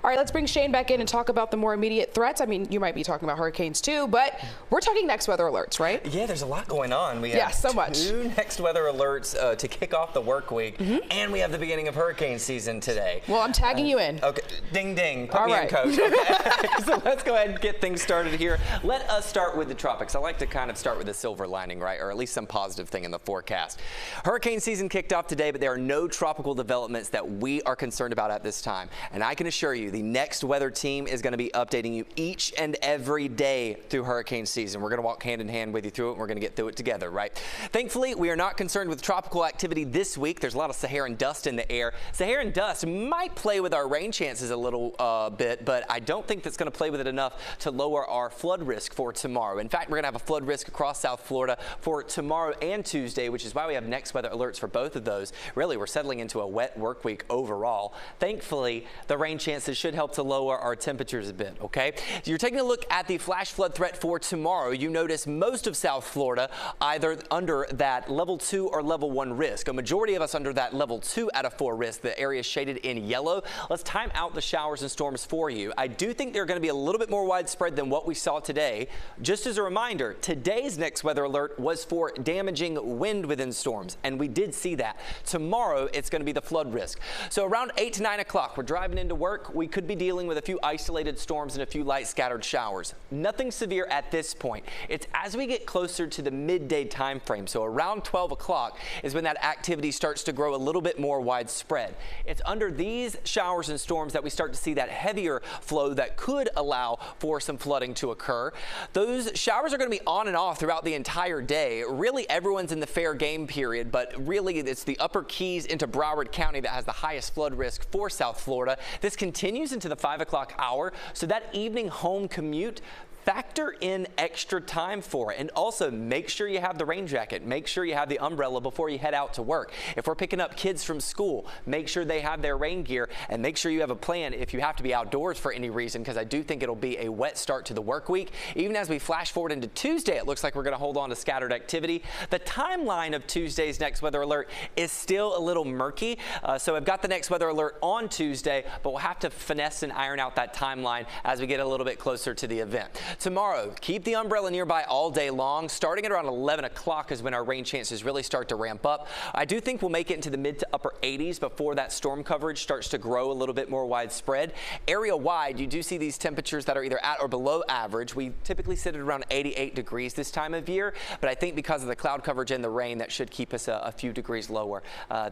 All right, let's bring Shane back in and talk about the more immediate threats. I mean, you might be talking about hurricanes too, but we're talking next weather alerts, right? Yeah, there's a lot going on. We have so much. two next weather alerts to kick off the work week, and we have the beginning of hurricane season today. Well, I'm tagging you in. Okay, ding ding, put All me right. in, coach. Okay. So let's go ahead and get things started here. Let us start with the tropics. I like to kind of start with the silver lining, right, or at least some positive thing in the forecast. Hurricane season kicked off today, but there are no tropical developments that we are concerned about at this time. And I can assure you, the next weather team is going to be updating you each and every day through hurricane season. We're going to walk hand in hand with you through it, and we're going to get through it together, right? Thankfully, we are not concerned with tropical activity this week. There's a lot of Saharan dust in the air. Saharan dust might play with our rain chances a little bit, but I don't think that's going to play with it enough to lower our flood risk for tomorrow. In fact, we're going to have a flood risk across South Florida for tomorrow and Tuesday, which is why we have next weather alerts for both of those. Really, we're settling into a wet work week overall. Thankfully, the rain chances should help to lower our temperatures a bit, okay? So you're taking a look at the flash flood threat for tomorrow. You notice most of South Florida either under that level 2 or level 1 risk. A majority of us under that level 2 out of 4 risk. The area shaded in yellow. Let's time out the showers and storms for you. I do think they're going to be a little bit more widespread than what we saw today. Just as a reminder, today's next weather alert was for damaging wind within storms, and we did see that. Tomorrow, it's going to be the flood risk. So around 8 to 9 o'clock, we're driving into work. We could be dealing with a few isolated storms and a few light scattered showers. Nothing severe at this point. It's as we get closer to the midday time frame, so around 12 o'clock is when that activity starts to grow a little bit more widespread. It's under these showers and storms that we start to see that heavier flow that could allow for some flooding to occur. Those showers are going to be on and off throughout the entire day. Really, everyone's in the fair game period, but really it's the upper Keys into Broward County that has the highest flood risk for South Florida. This continues into the 5 o'clock hour, so that evening home commute, factor in extra time for it, and also make sure you have the rain jacket. Make sure you have the umbrella before you head out to work. If we're picking up kids from school, make sure they have their rain gear, and make sure you have a plan if you have to be outdoors for any reason, because I do think it'll be a wet start to the work week. Even as we flash forward into Tuesday, it looks like we're going to hold on to scattered activity. The timeline of Tuesday's next weather alert is still a little murky, so I've got the next weather alert on Tuesday, but we'll have to finesse and iron out that timeline as we get a little bit closer to the event. Tomorrow, keep the umbrella nearby all day long. Starting at around 11 o'clock is when our rain chances really start to ramp up. I do think we'll make it into the mid to upper 80s before that storm coverage starts to grow a little bit more widespread. Area-wide, you do see these temperatures that are either at or below average. We typically sit at around 88 degrees this time of year, but I think because of the cloud coverage and the rain, that should keep us a few degrees lower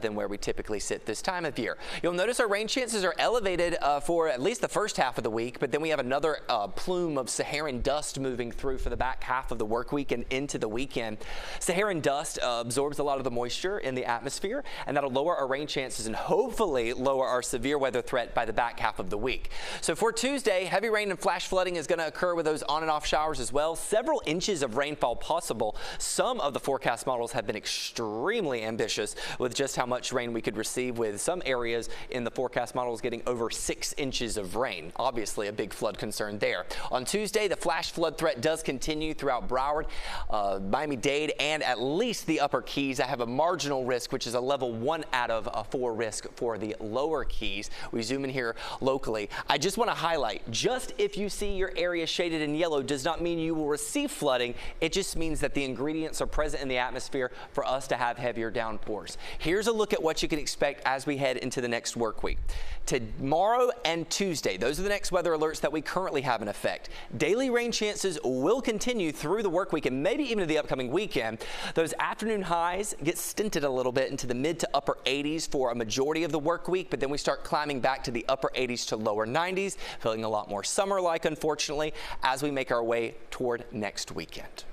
than where we typically sit this time of year. You'll notice our rain chances are elevated for at least the first half of the week, but then we have another plume of Saharan dust moving through for the back half of the work week and into the weekend. Saharan dust absorbs a lot of the moisture in the atmosphere, and that'll lower our rain chances and hopefully lower our severe weather threat by the back half of the week. So for Tuesday, heavy rain and flash flooding is going to occur with those on and off showers as well. Several inches of rainfall possible. Some of the forecast models have been extremely ambitious with just how much rain we could receive, with some areas in the forecast models getting over 6 inches of rain. Obviously a big flood concern there. On Tuesday, the flash flood threat does continue throughout Broward, Miami-Dade, and at least the upper Keys. I have a marginal risk, which is a level 1 out of 4 risk for the lower Keys. We zoom in here locally. I just want to highlight, just if you see your area shaded in yellow does not mean you will receive flooding. It just means that the ingredients are present in the atmosphere for us to have heavier downpours. Here's a look at what you can expect as we head into the next work week. Tomorrow and Tuesday, those are the next weather alerts that we currently have in effect. Daily rain chances will continue through the work week and maybe even to the upcoming weekend. Those afternoon highs get stinted a little bit into the mid to upper 80s for a majority of the work week, but then we start climbing back to the upper 80s to lower 90s, feeling a lot more summer-like, unfortunately, as we make our way toward next weekend.